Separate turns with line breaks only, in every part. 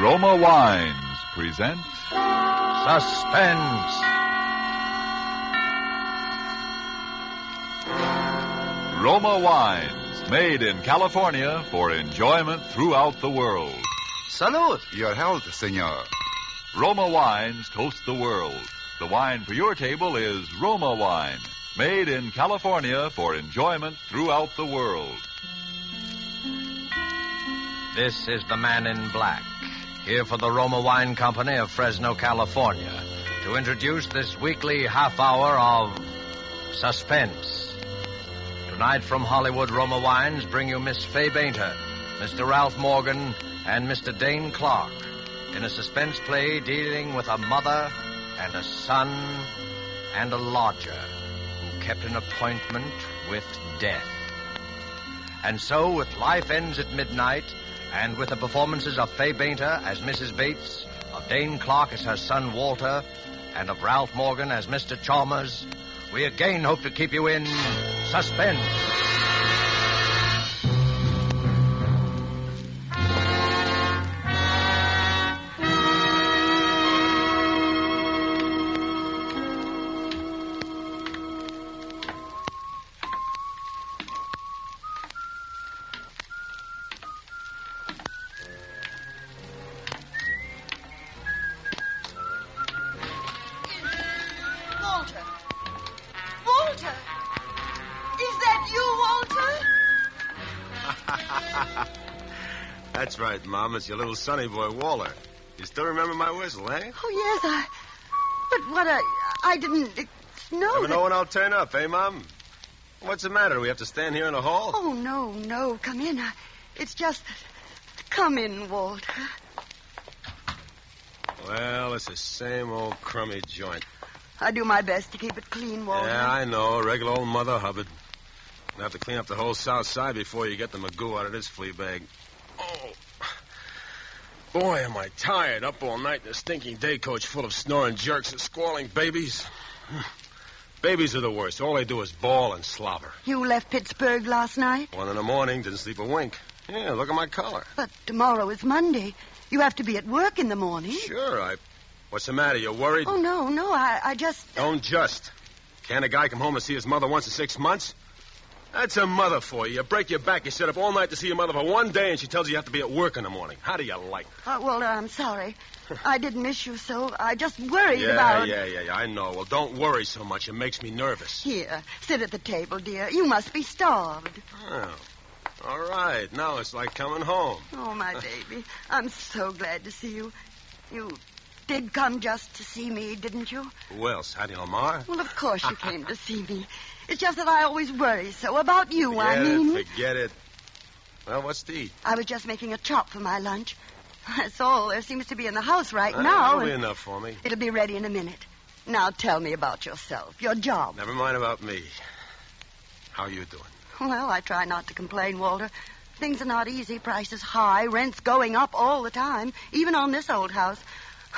Roma Wines present
Suspense.
Roma Wines, made in California for enjoyment throughout the world.
Salud.
Your health, senor.
Roma Wines toast the world. The wine for your table is Roma Wine, made in California for enjoyment throughout the world.
This is the Man in Black, here for the Roma Wine Company of Fresno, California, to introduce this weekly half hour of Suspense. Tonight from Hollywood, Roma Wines bring you Miss Fay Bainter, Mr. Ralph Morgan, and Mr. Dane Clark in a suspense play dealing with a mother and a son and a lodger who kept an appointment with death. And so, with Life Ends at Midnight, and with the performances of Fay Bainter as Mrs. Bates, of Dane Clark as her son Walter, and of Ralph Morgan as Mr. Chalmers, we again hope to keep you in suspense.
Walter! Is that you, Walter?
That's right, Mom. It's your little sonny boy, Walter. You still remember my whistle, eh?
Oh, yes, But what I didn't know
Never
that...
know when I'll turn up, eh, Mom? What's the matter? Do we have to stand here in the hall?
Oh, no. Come in. It's just that... Come in, Walter.
Well, it's the same old crummy joint.
I do my best to keep it clean, Walter.
Yeah, I know. Regular old Mother Hubbard. You'll have to clean up the whole south side before you get the magoo out of this flea bag. Oh. Boy, am I tired. Up all night in a stinking day coach full of snoring jerks and squalling babies. Babies are the worst. All they do is bawl and slobber.
You left Pittsburgh last night?
1 a.m, didn't sleep a wink. Yeah, look at my collar.
But tomorrow is Monday. You have to be at work in the morning.
Sure, What's the matter? You worried?
Oh, no. I just...
Don't just. Can't a guy come home and see his mother once in 6 months? That's a mother for you. You break your back, you sit up all night to see your mother for 1 day, and she tells you you have to be at work in the morning. How do you like it?
Walter, I'm sorry. I didn't miss you so. I just worried about...
Yeah, I know. Well, don't worry so much. It makes me nervous.
Here, sit at the table, dear. You must be starved.
Oh. All right. Now it's like coming home.
Oh, my baby. I'm so glad to see you. You did come just to see me, didn't you?
Who else? Hattie Lamar?
Well, of course you came to see me. It's just that I always worry so about you,
Forget it. Well, what's to eat?
I was just making a chop for my lunch. That's all there seems to be in the house right now.
That'll be enough for me.
It'll be ready in a minute. Now tell me about yourself, your job.
Never mind about me. How you doing?
Well, I try not to complain, Walter. Things are not easy. Prices high, rents going up all the time, even on this old house.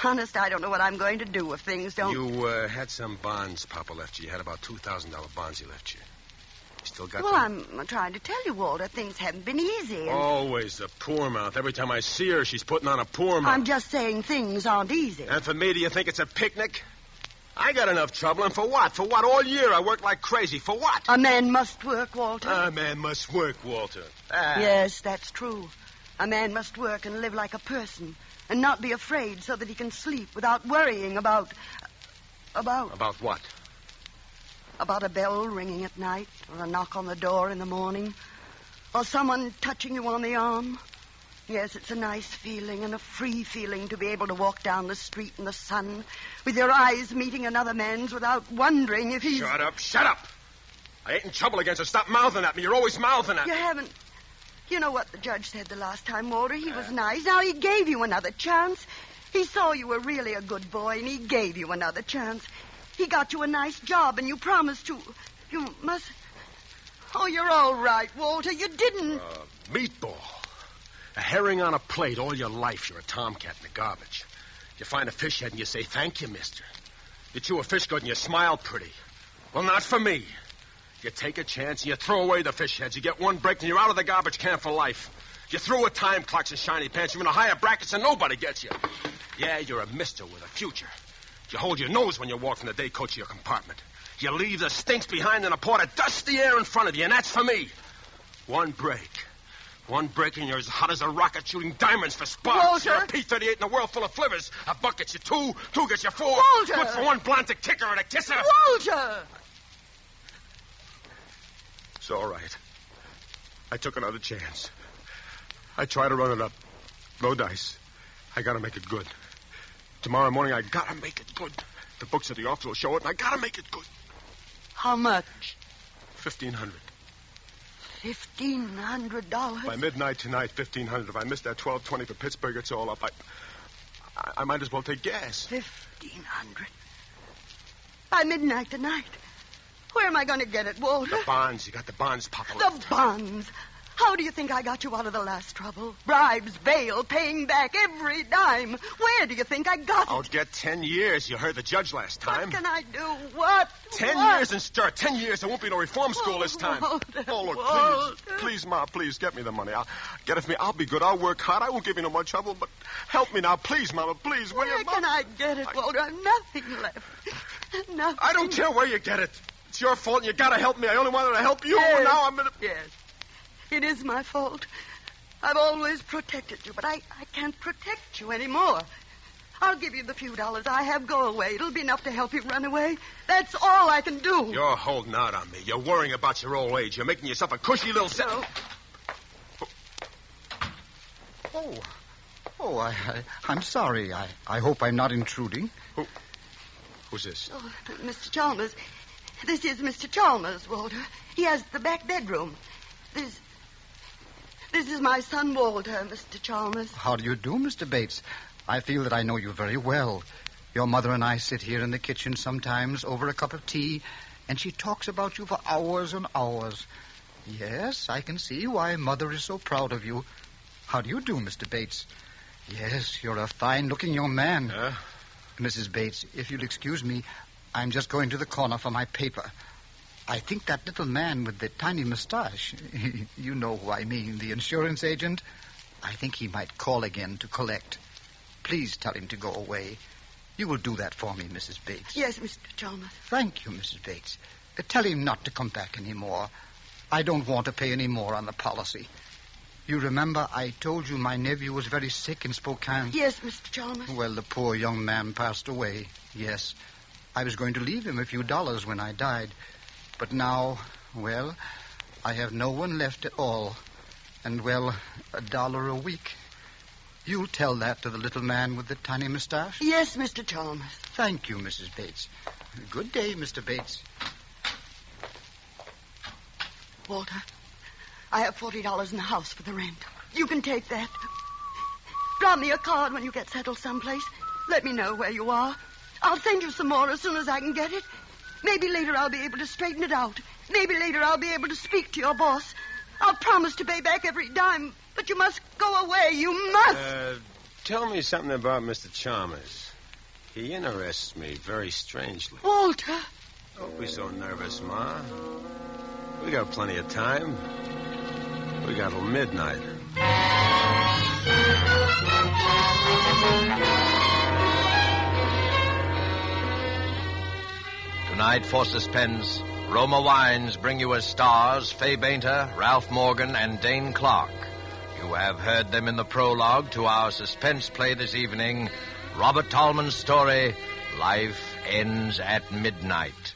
Honest, I don't know what I'm going to do if things don't...
You had some bonds Papa left you. You had about $2,000 bonds he left you. You still got
Well,
them?
I'm trying to tell you, Walter, things haven't been easy. And...
Always the poor mouth. Every time I see her, she's putting on a poor mouth.
I'm just saying things aren't easy.
And for me, do you think it's a picnic? I got enough trouble, and for what? For what? All year I worked like crazy. For what?
A man must work, Walter.
A man must work, Walter.
Yes, that's true. A man must work and live like a person, and not be afraid so that he can sleep without worrying about...
About what?
About a bell ringing at night, or a knock on the door in the morning, or someone touching you on the arm. Yes, it's a nice feeling and a free feeling to be able to walk down the street in the sun with your eyes meeting another man's without wondering if he's...
Shut up! I ain't in trouble against her. Stop mouthing at me. You're always mouthing at me.
You haven't... You know what the judge said the last time, Walter? He was nice. Now, he gave you another chance. He saw you were really a good boy, and he gave you another chance. He got you a nice job, and you promised to... You must... Oh, you're all right, Walter. You didn't...
Meatball. A herring on a plate all your life. You're a tomcat in the garbage. You find a fish head and you say, thank you, mister. You chew a fish good and you smile pretty. Well, not for me. You take a chance and you throw away the fish heads. You get one break and you're out of the garbage can for life. You're through with time clocks and shiny pants. You're in the higher brackets and nobody gets you. Yeah, you're a mister with a future. You hold your nose when you walk from the day coach to your compartment. You leave the stinks behind in a port of dusty air in front of you, and that's for me. One break. One break and you're as hot as a rocket shooting diamonds for sparks.
Walter!
You're a P-38 in a world full of flivvers. A buck gets you two, two gets you four.
Walter!
Good for one blonde kicker and a kisser.
Walter!
It's all right. I took another chance. I tried to run it up. No dice. I gotta make it good. Tomorrow morning, I gotta make it good. The books at the office will show it, and I gotta make it good.
How much?
$1,500.
$1,500?
By midnight tonight, $1,500. If I miss that 12:20 for Pittsburgh, it's all up. I might as well take gas.
$1,500. By midnight tonight. Where am I going to get it, Walter?
The bonds. You got the bonds, Papa.
The bonds. How do you think I got you out of the last trouble? Bribes, bail, paying back every dime. Where do you think I got it?
I'll get 10 years. You heard the judge last time.
What can I do? What?
10
What?
years and start. 10 years. There won't be no reform school this time.
Walter,
Oh, look,
Walter.
please, Ma, please, get me the money. Get it for me. I'll be good. I'll work hard. I won't give you no more trouble, but help me now. Please, Mama, please, will
Where
you?
can I get it, Walter? I've nothing left. Nothing.
I don't care where you get it. It's your fault, and you gotta help me. I only wanted to help you,
Yes.
and now I'm in a...
Yes. It is my fault. I've always protected you, but I can't protect you anymore. I'll give you the few dollars I have. Go away. It'll be enough to help you run away. That's all I can do.
You're holding out on me. You're worrying about your old age. You're making yourself a cushy little...
No.
I'm sorry. I hope I'm not intruding.
Who's this?
Oh, Mr. Chalmers. This is Mr. Chalmers, Walter. He has the back bedroom. This is my son, Walter, Mr. Chalmers.
How do you do, Mr. Bates? I feel that I know you very well. Your mother and I sit here in the kitchen sometimes over a cup of tea, and she talks about you for hours and hours. Yes, I can see why Mother is so proud of you. How do you do, Mr. Bates? Yes, you're a fine-looking young man. Mrs. Bates, if you'll excuse me, I'm just going to the corner for my paper. I think that little man with the tiny mustache, you know who I mean, the insurance agent, I think he might call again to collect. Please tell him to go away. You will do that for me, Mrs. Bates.
Yes, Mr. Chalmers.
Thank you, Mrs. Bates. Tell him not to come back anymore. I don't want to pay any more on the policy. You remember I told you my nephew was very sick in Spokane?
Yes, Mr. Chalmers.
Well, the poor young man passed away, yes. I was going to leave him a few dollars when I died. But now, well, I have no one left at all. And, well, $1 a week. You'll tell that to the little man with the tiny mustache?
Yes, Mr. Chalmers.
Thank you, Mrs. Bates. Good day, Mr. Bates.
Walter, I have $40 in the house for the rent. You can take that. Drop me a card when you get settled someplace. Let me know where you are. I'll send you some more as soon as I can get it. Maybe later I'll be able to straighten it out. Maybe later I'll be able to speak to your boss. I'll promise to pay back every dime, but you must go away. You must.
Tell me something about Mr. Chalmers. He interests me very strangely.
Walter.
Don't be so nervous, Ma. We got plenty of time. We got till midnight.
Tonight, for suspense, Roma Wines bring you as stars Fay Bainter, Ralph Morgan, and Dane Clark. You have heard them in the prologue to our suspense play this evening, Robert Tallman's story, Life Ends at Midnight.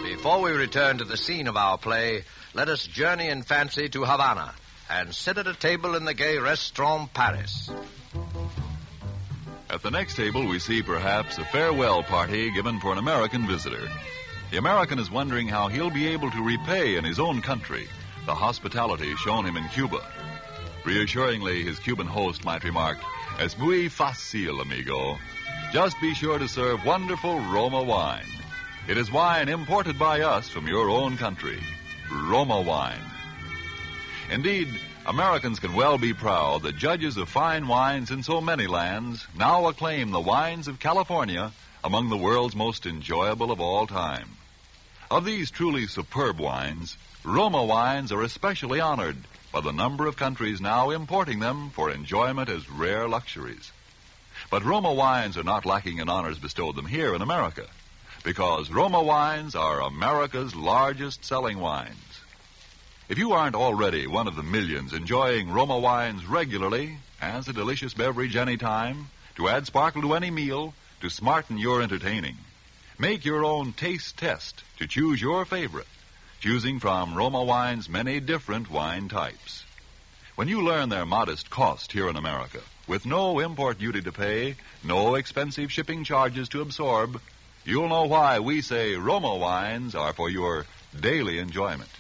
Before we return to the scene of our play, let us journey in fancy to Havana and sit at a table in the gay Restaurant Paris.
At the next table, we see perhaps a farewell party given for an American visitor. The American is wondering how he'll be able to repay in his own country the hospitality shown him in Cuba. Reassuringly, his Cuban host might remark, "Es muy fácil, amigo. Just be sure to serve wonderful Roma wine. It is wine imported by us from your own country. Roma wine." Indeed, Americans can well be proud that judges of fine wines in so many lands now acclaim the wines of California among the world's most enjoyable of all time. Of these truly superb wines, Roma wines are especially honored by the number of countries now importing them for enjoyment as rare luxuries. But Roma wines are not lacking in honors bestowed them here in America, because Roma wines are America's largest selling wines. If you aren't already one of the millions enjoying Roma wines regularly, as a delicious beverage any time, to add sparkle to any meal, to smarten your entertaining, make your own taste test to choose your favorite, choosing from Roma Wine's many different wine types. When you learn their modest cost here in America, with no import duty to pay, no expensive shipping charges to absorb, you'll know why we say Roma Wines are for your daily enjoyment.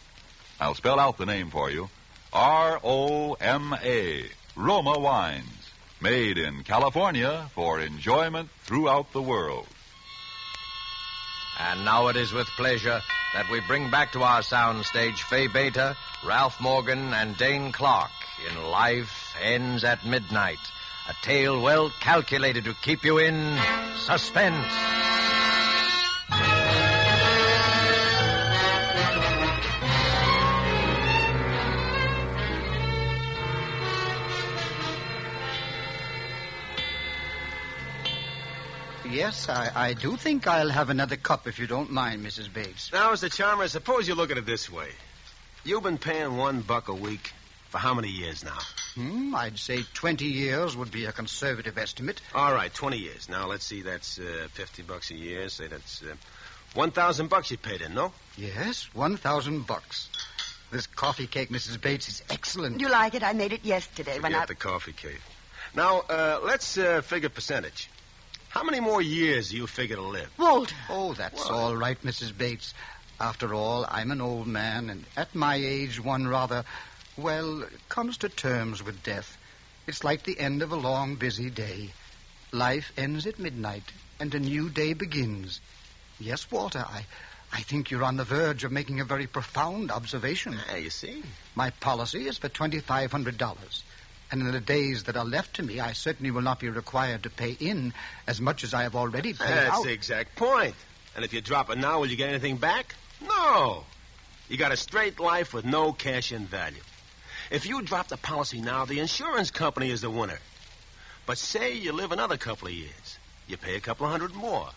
I'll spell out the name for you. R-O-M-A, Roma Wines, made in California for enjoyment throughout the world.
And now it is with pleasure that we bring back to our soundstage Fay Beta, Ralph Morgan, and Dane Clark in Life Ends at Midnight, a tale well calculated to keep you in suspense.
Yes, I do think I'll have another cup if you don't mind, Mrs. Bates.
Now, Mr. Chalmers, suppose you look at it this way. You've been paying $1 a week for how many years now?
I'd say 20 years would be a conservative estimate.
All right, 20 years. Now, let's see, that's $50 a year. Say that's $1,000 you paid in, no?
Yes, $1,000. This coffee cake, Mrs. Bates, is excellent.
Do you like it? I made it yesterday
Forget the coffee cake. Now, let's figure percentage. How many more years do you figure to live?
Walter.
Oh, that's all right, Mrs. Bates. After all, I'm an old man, and at my age, one rather, comes to terms with death. It's like the end of a long, busy day. Life ends at midnight, and a new day begins. Yes, Walter, I think you're on the verge of making a very profound observation.
Yeah, you see?
My policy is for $2,500. And in the days that are left to me, I certainly will not be required to pay in as much as I have already paid out.
That's the exact point. And if you drop it now, will you get anything back? No. You got a straight life with no cash-in value. If you drop the policy now, the insurance company is the winner. But say you live another couple of years. You pay a couple of hundred more.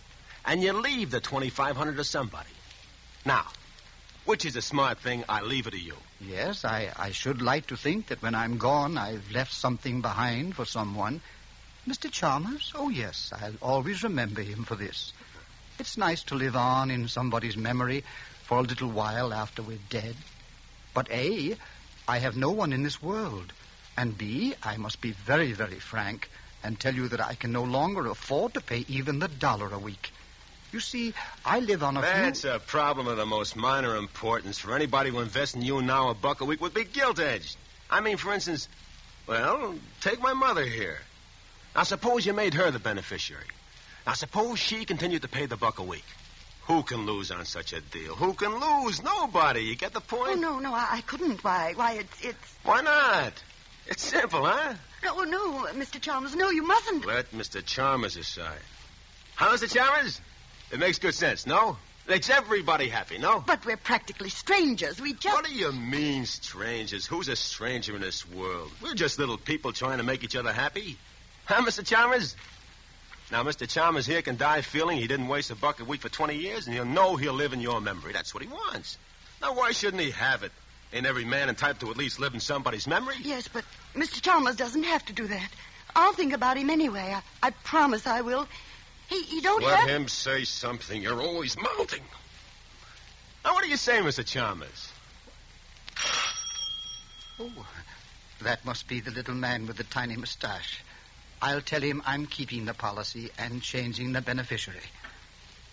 And you leave the $2,500 to somebody. Now, which is a smart thing? I leave it to you.
Yes, I should like to think that when I'm gone, I've left something behind for someone. Mr. Chalmers? Oh, yes, I'll always remember him for this. It's nice to live on in somebody's memory for a little while after we're dead. But A, I have no one in this world. And B, I must be very, very frank and tell you that I can no longer afford to pay even the $1 a week. You see, I live on
That's a problem of the most minor importance. For anybody who invests in you now, $1 a week would be gilt-edged. I mean, for instance, take my mother here. Now, suppose you made her the beneficiary. Now, suppose she continued to pay the $1 a week. Who can lose on such a deal? Who can lose? Nobody. You get the point?
Oh, no, I couldn't. Why, it's...
Why not? It's simple, huh?
No, Mr. Chalmers, no, you mustn't.
Let Mr. Chalmers aside. Huh, Mr. Chalmers? It makes good sense, no? It makes everybody happy, no?
But we're practically strangers. We just...
What do you mean, strangers? Who's a stranger in this world? We're just little people trying to make each other happy. Huh, Mr. Chalmers? Now, Mr. Chalmers here can die feeling he didn't waste $1 a week for 20 years, and he'll know he'll live in your memory. That's what he wants. Now, why shouldn't he have it? Ain't every man entitled to at least live in somebody's memory?
Yes, but Mr. Chalmers doesn't have to do that. I'll think about him anyway. I promise I will. He don't have...
Let him say something. You're always mouthing. Now, what do you say, Mr. Chalmers?
Oh, that must be the little man with the tiny mustache. I'll tell him I'm keeping the policy and changing the beneficiary.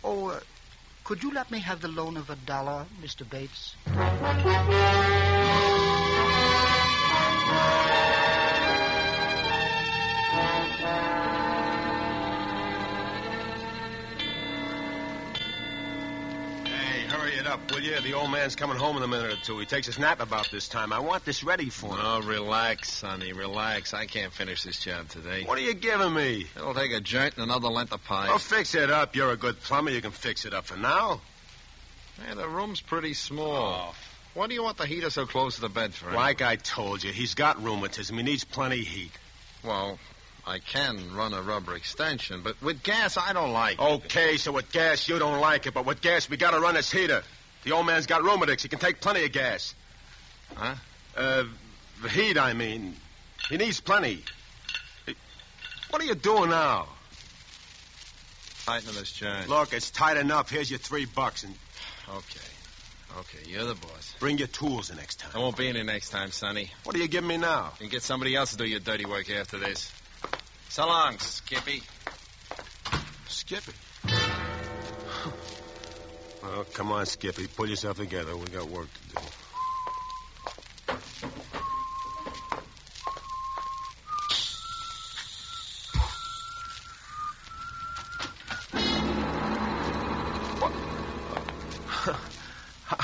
Oh, could you let me have the loan of $1, Mr. Bates?
up, will you? The old man's coming home in a minute or two. He takes his nap about this time. I want this ready for him.
Oh, relax, Sonny, relax. I can't finish this job today.
What are you giving me?
It'll take a joint and another length of pipe.
Oh, fix it up. You're a good plumber. You can fix it up for now.
Hey, the room's pretty small.
Oh.
Why do you want the heater so close to the bed for?
Like I told you, he's got rheumatism. He needs plenty of heat.
Well, I can run a rubber extension, but with gas, I don't like it.
Okay, so with gas, you don't like it, but with gas, we gotta run this heater. The old man's got rheumatics. He can take plenty of gas.
Huh?
The heat, I mean. He needs plenty. What are you doing now?
Tightening this joint.
Look, it's tight enough. Here's your $3, and
Okay, you're the boss.
bring your tools the next
I
time.
won't be any next time, Sonny.
What are you giving me now?
You can get somebody else to do your dirty work after this. So long, Skippy.
Skippy. Well, come on, Skippy. Pull yourself together. We got work to do.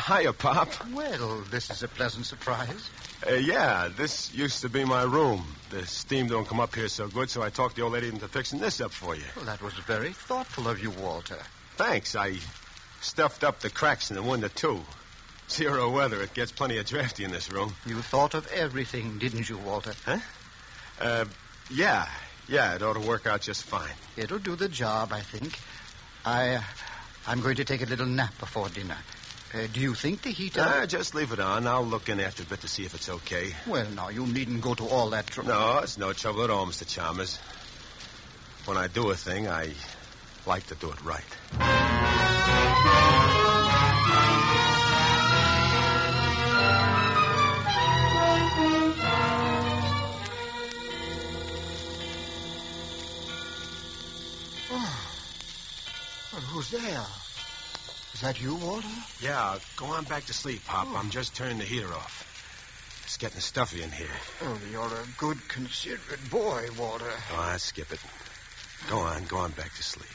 Hiya, Pop.
Well, this is a pleasant surprise.
Yeah, this used to be my room. The steam don't come up here so good, so I talked the old lady into fixing this up for you.
Well, that was very thoughtful of you, Walter.
Thanks. I stuffed up the cracks in the window, too. 0 weather. It gets plenty of drafty in this room.
You thought of everything, didn't you, Walter?
Huh? Yeah. Yeah, it ought to work out just fine.
It'll do the job, I think. I'm going to take a little nap before dinner. Do you think the heater...
Just leave it on. I'll look in after a bit to see if it's okay.
Well, now, you needn't go to all that trouble.
No, it's no trouble at all, Mr. Chalmers. When I do a thing, I like to do it right.
Well, who's there? Is that you, Walter?
Yeah, go on back to sleep, Pop. I'm just turning the heater off. It's getting stuffy in here.
Oh, you're a good, considerate boy, Walter.
Oh, I'll skip it. Go on back to sleep.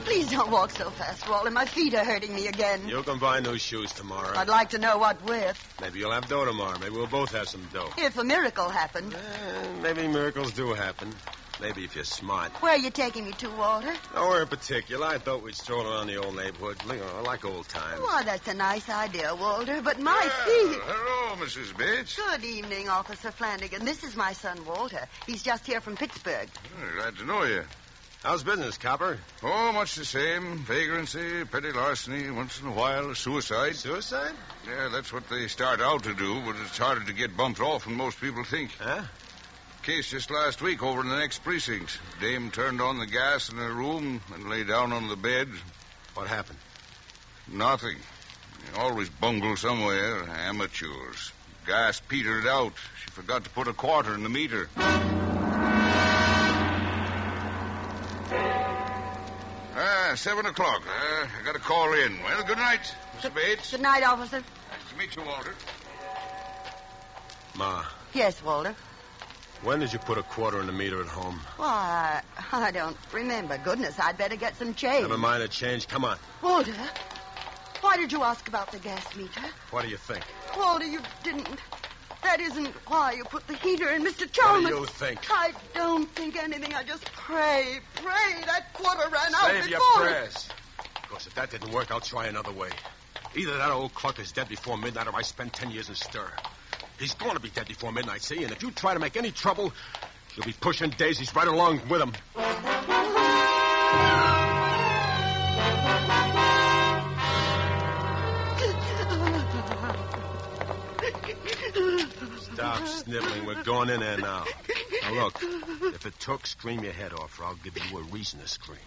Please don't walk so fast, Walter. My feet are hurting me again.
You can buy new shoes tomorrow.
I'd like to know what with.
Maybe you'll have dough tomorrow. Maybe we'll both have some dough.
If a miracle happened.
Maybe miracles do happen. Maybe if you're smart.
Where are you taking me to, Walter?
Nowhere in particular. I thought we'd stroll around the old neighborhood. You know, like old times.
Why, that's a nice idea, Walter, but my feet...
Hello, Mrs. Bates.
Good evening, Officer Flanagan. This is my son, Walter. He's just here from Pittsburgh.
Glad to know you.
How's business, Copper?
Oh, much the same. Vagrancy, petty larceny, once in a while, suicide.
Suicide?
Yeah, that's what they start out to do, but it's harder to get bumped off than most people think.
Huh?
Case just last week over in the next precinct. Dame turned on the gas in her room and lay down on the bed.
What happened?
Nothing. They always bungle somewhere. Amateurs. Gas petered out. She forgot to put a quarter in the meter. 7 o'clock. I got to call in. Well, good night, Mr. Bates.
Good night, Officer.
Nice to meet you, Walter.
Ma,
Yes, Walter.
when did you put a quarter in the meter at home?
Why, I don't remember. Goodness, I'd better get some change.
Never mind the change. Come on.
Walter, why did you ask about the gas meter?
What do you think?
Walter, you didn't. That isn't why you put the heater in, Mr.
What
Chalmers.
do you think?
I don't think anything. I just pray. That quarter ran out
Save
before.
your prayers. Because if that didn't work, I'll try another way. Either that old cluck is dead before midnight or I spend 10 years in stir. He's going to be dead before midnight, see? And if you try to make any trouble, you'll be pushing daisies right along with him. Stop sniveling. We're going in there now. Now, look, if it took, scream your head off, or I'll give you a reason to scream.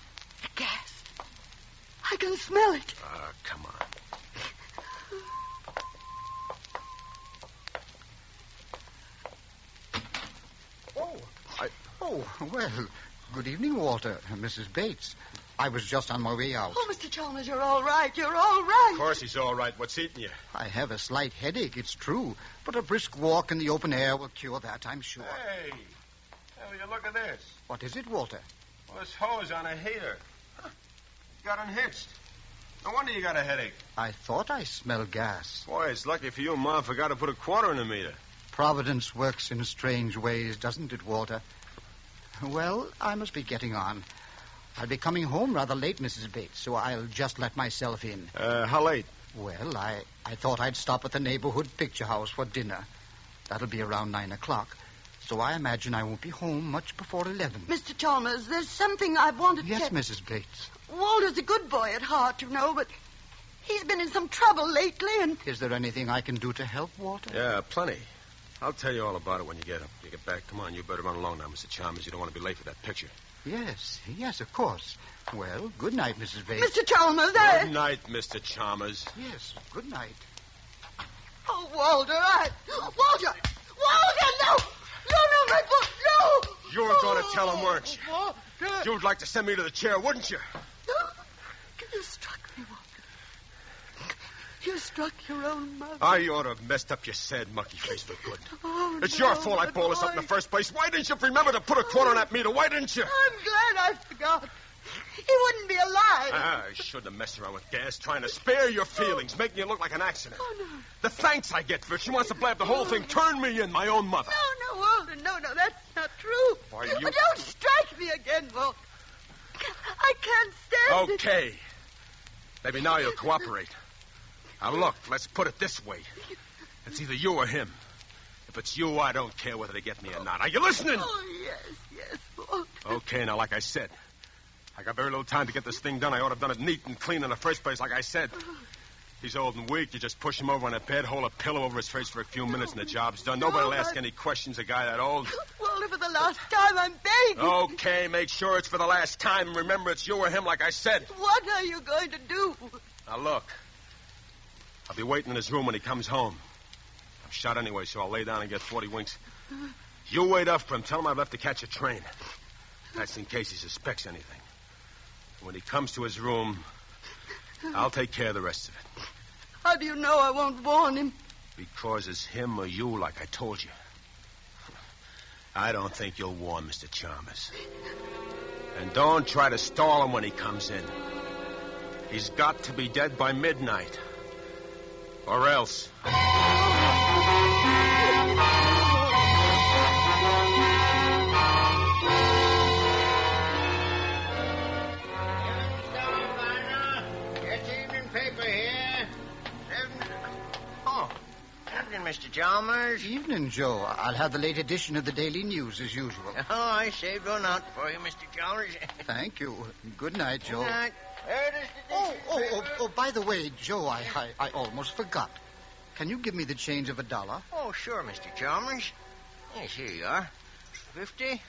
Gas. I can smell it.
Come on.
Oh, well, good evening, Walter. Mrs. Bates. I was just on my way out.
Oh, Mr. Chalmers, you're all right. You're all right.
Of course he's all right. What's eating you?
I have a slight headache, it's true. But a brisk walk in the open air will cure that, I'm sure.
Hey, will you look at this?
What is it, Walter?
Well, this hose on a heater. Huh. Got unhitched. No wonder you got a headache.
I thought I smelled gas.
Boy, it's lucky for you Mom forgot to put a quarter in the meter.
Providence works in strange ways, doesn't it, Walter? Well, I must be getting on. I'll be coming home rather late, Mrs. Bates, so I'll just let myself in.
How late?
Well, I thought I'd stop at the neighborhood picture house for dinner. That'll be around 9 o'clock. So I imagine I won't be home much before 11.
Mr. Chalmers, there's something I wanted to...
Yes, Mrs. Bates.
Walter's a good boy at heart, you know, but he's been in some trouble lately, and...
Is there anything I can do to help, Walter?
Yeah, plenty. I'll tell you all about it when you get back. Come on, you better run along now, Mr. Chalmers. You don't want to be late for that picture.
Yes, of course. Well, good night, Mrs. Bates.
Mr. Chalmers,
Good night, Mr. Chalmers.
Yes, good night.
Oh, Walter, Walter, no! No, my book, no!
You were going to tell him, weren't you?
Walter.
You'd like to send me to the chair, wouldn't you?
You struck me, Walter. You struck your own mother.
I ought to have messed up your sad monkey face for good.
Oh,
It's
no,
your fault I balled this up in the first place. Why didn't you remember to put a quarter on that meter? Why didn't you?
I'm glad I forgot. He wouldn't be alive.
I shouldn't have messed around with gas, trying to spare your feelings, making it look like an accident.
Oh, no.
The thanks I get for it. She wants to blab the whole thing. Turn me in, my own mother.
No, Walter, no, that's not true.
Why, you-
But don't strike me again, Walter. I can't stand it.
Okay. Maybe now you'll cooperate. Now, look, let's put it this way. It's either you or him. If it's you, I don't care whether they get me or not. Are you listening?
Oh, yes, Walter.
Okay, now, like I said, I got very little time to get this thing done. I ought to have done it neat and clean in the first place, like I said. He's old and weak. You just push him over on a bed, hold a pillow over his face for a few minutes, and the job's done. Nobody will ask any questions, a guy that old.
Walter, for the last time, I'm begging.
Okay, make sure it's for the last time. And remember, it's you or him, like I said.
What are you going to do?
Now, look. I'll be waiting in his room when he comes home. I'm shot anyway, so I'll lay down and get 40 winks. You wait up for him. Tell him I've left to catch a train. That's in case he suspects anything. When he comes to his room, I'll take care of the rest of it.
How do you know I won't warn him?
Because it's him or you, like I told you. I don't think you'll warn Mr. Chalmers. And don't try to stall him when he comes in. He's got to be dead by midnight. Or else.
It's evening paper here. Evening, Mr. Chalmers.
Evening, Joe. I'll have the late edition of the Daily News as usual.
Oh, I saved one out for you, Mr. Chalmers.
Thank you. Good night, Joe.
Good night. There it is.
Oh, by the way, Joe, I almost forgot. Can you give me the change of $1?
Oh, sure, Mr. Chalmers. Yes, here you are. 50,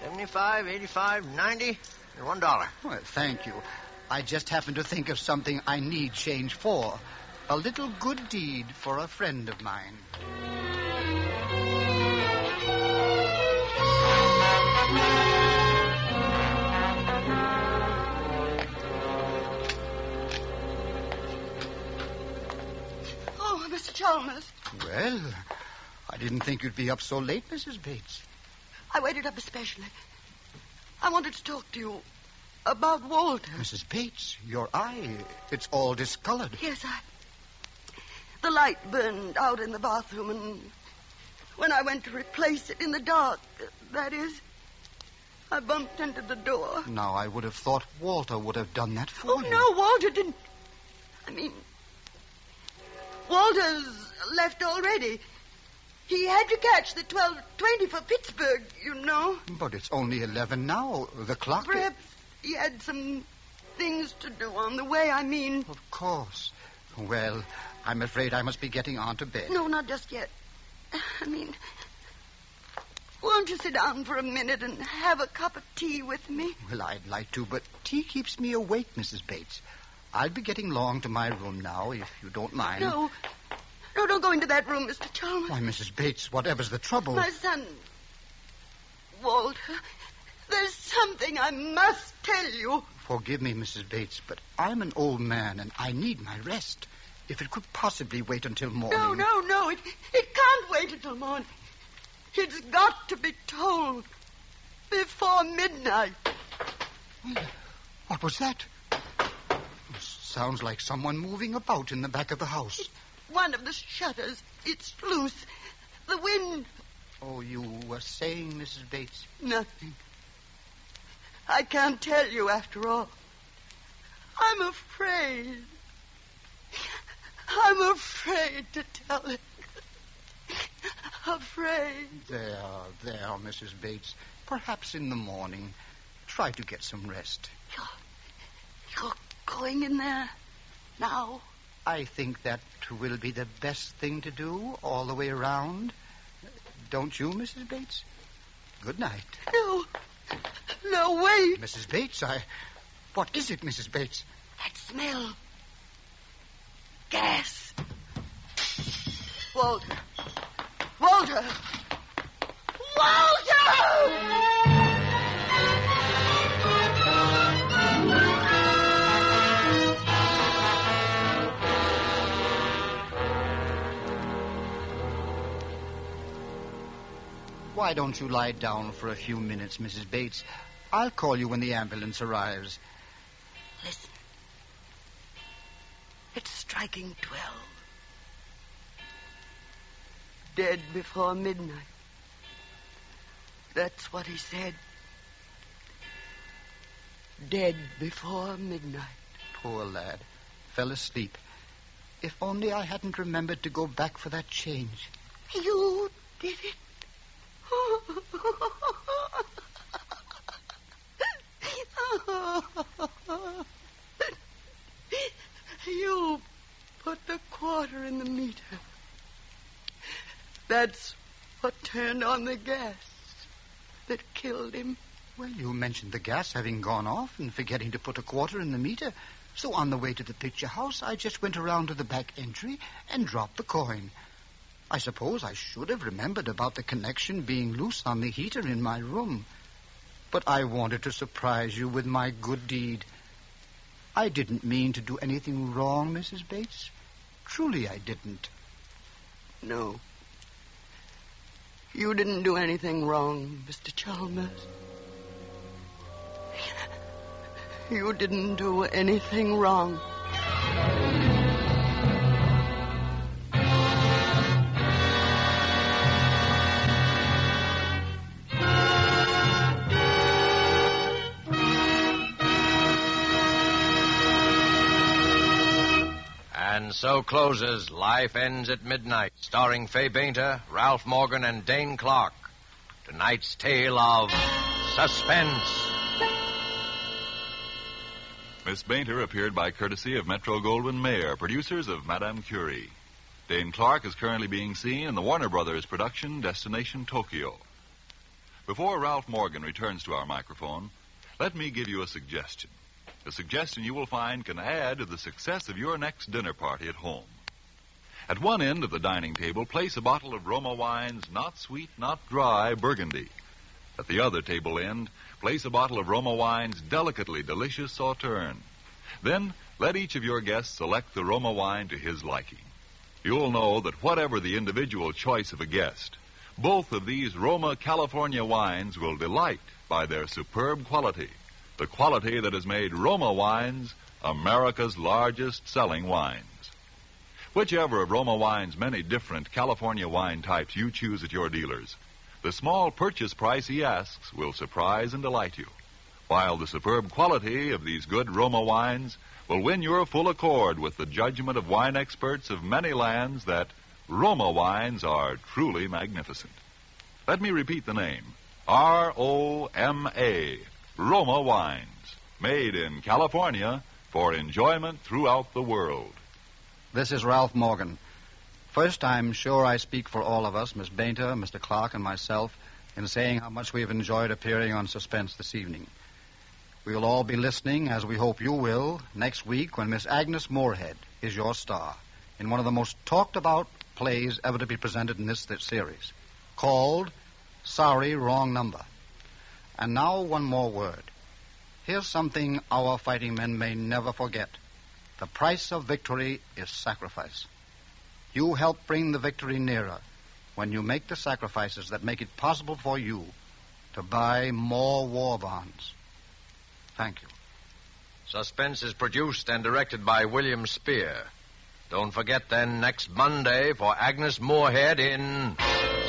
75, 85, 90, and $1.
Well, thank you. I just happened to think of something I need change for. A little good deed for a friend of mine.
Oh, Mr. Chalmers.
Well, I didn't think you'd be up so late, Mrs. Bates.
I waited up especially. I wanted to talk to you about Walter.
Mrs. Bates, your eye, it's all discolored.
Yes, the light burned out in the bathroom, and when I went to replace it in the dark, that is, I bumped into the door.
Now, I would have thought Walter would have done that for you.
Oh, no, Walter didn't. I mean, Walter's left already. He had to catch the 12:20 for Pittsburgh, you know.
But it's only 11 now. The clock...
Perhaps he had some things to do on the way, I mean.
Of course. Well, I'm afraid I must be getting on to bed.
No, not just yet. I mean, won't you sit down for a minute and have a cup of tea with me?
Well, I'd like to, but tea keeps me awake, Mrs. Bates. I'll be getting along to my room now, if you don't mind.
No, don't go into that room, Mr. Chalmers.
Why, Mrs. Bates, whatever's the trouble?
My son. Walter, there's something I must tell you.
Forgive me, Mrs. Bates, but I'm an old man and I need my rest. If it could possibly wait until morning.
No. It can't wait until morning. It's got to be told before midnight.
What was that? Sounds like someone moving about in the back of the house.
It's one of the shutters. It's loose. The wind.
Oh, you were saying, Mrs. Bates?
Nothing. I can't tell you after all. I'm afraid. I'm afraid to tell it. Afraid.
There, Mrs. Bates. Perhaps in the morning. Try to get some rest.
You're going in there now?
I think that will be the best thing to do all the way around. Don't you, Mrs. Bates? Good night.
No, wait.
Mrs. Bates, What is it, Mrs. Bates?
That smell. Gas. Walter!
Why don't you lie down for a few minutes, Mrs. Bates? I'll call you when the ambulance arrives.
Listen. It's striking 12. Dead before midnight. That's what he said. Dead before midnight.
Poor lad. Fell asleep. If only I hadn't remembered to go back for that change.
You did it. You put the quarter in the meter. That's what turned on the gas that killed him.
Well, you mentioned the gas having gone off and forgetting to put a quarter in the meter. So on the way to the picture house, I just went around to the back entry and dropped the coin. I suppose I should have remembered about the connection being loose on the heater in my room. But I wanted to surprise you with my good deed. I didn't mean to do anything wrong, Mrs. Bates. Truly, I didn't.
No. You didn't do anything wrong, Mr. Chalmers. You didn't do anything wrong.
And so closes Life Ends at Midnight, starring Fay Bainter, Ralph Morgan, and Dane Clark. Tonight's tale of suspense.
Miss Bainter appeared by courtesy of Metro-Goldwyn-Mayer, producers of Madame Curie. Dane Clark is currently being seen in the Warner Brothers production Destination Tokyo. Before Ralph Morgan returns to our microphone, let me give you a suggestion. A suggestion you will find can add to the success of your next dinner party at home. At one end of the dining table, place a bottle of Roma Wine's not sweet, not dry Burgundy. At the other table end, place a bottle of Roma Wine's delicately delicious Sauterne. Then, let each of your guests select the Roma wine to his liking. You'll know that whatever the individual choice of a guest, both of these Roma California wines will delight by their superb quality. The quality that has made Roma Wines America's largest selling wines. Whichever of Roma Wine's many different California wine types you choose at your dealers, the small purchase price he asks will surprise and delight you, while the superb quality of these good Roma wines will win your full accord with the judgment of wine experts of many lands that Roma wines are truly magnificent. Let me repeat the name. R-O-M-A. Roma Wines, made in California for enjoyment throughout the world.
This is Ralph Morgan. First, I'm sure I speak for all of us, Miss Bainter, Mr. Clark, and myself, in saying how much we have enjoyed appearing on Suspense this evening. We will all be listening, as we hope you will, next week when Miss Agnes Moorehead is your star in one of the most talked-about plays ever to be presented in this series, called Sorry, Wrong Number. And now one more word. Here's something our fighting men may never forget. The price of victory is sacrifice. You help bring the victory nearer when you make the sacrifices that make it possible for you to buy more war bonds. Thank you.
Suspense is produced and directed by William Spear. Don't forget then next Monday for Agnes Moorehead in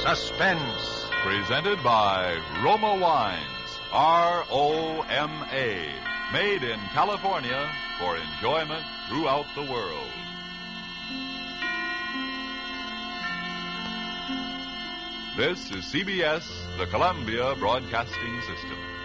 Suspense.
Presented by Roma Wines, R-O-M-A, made in California for enjoyment throughout the world. This is CBS, the Columbia Broadcasting System.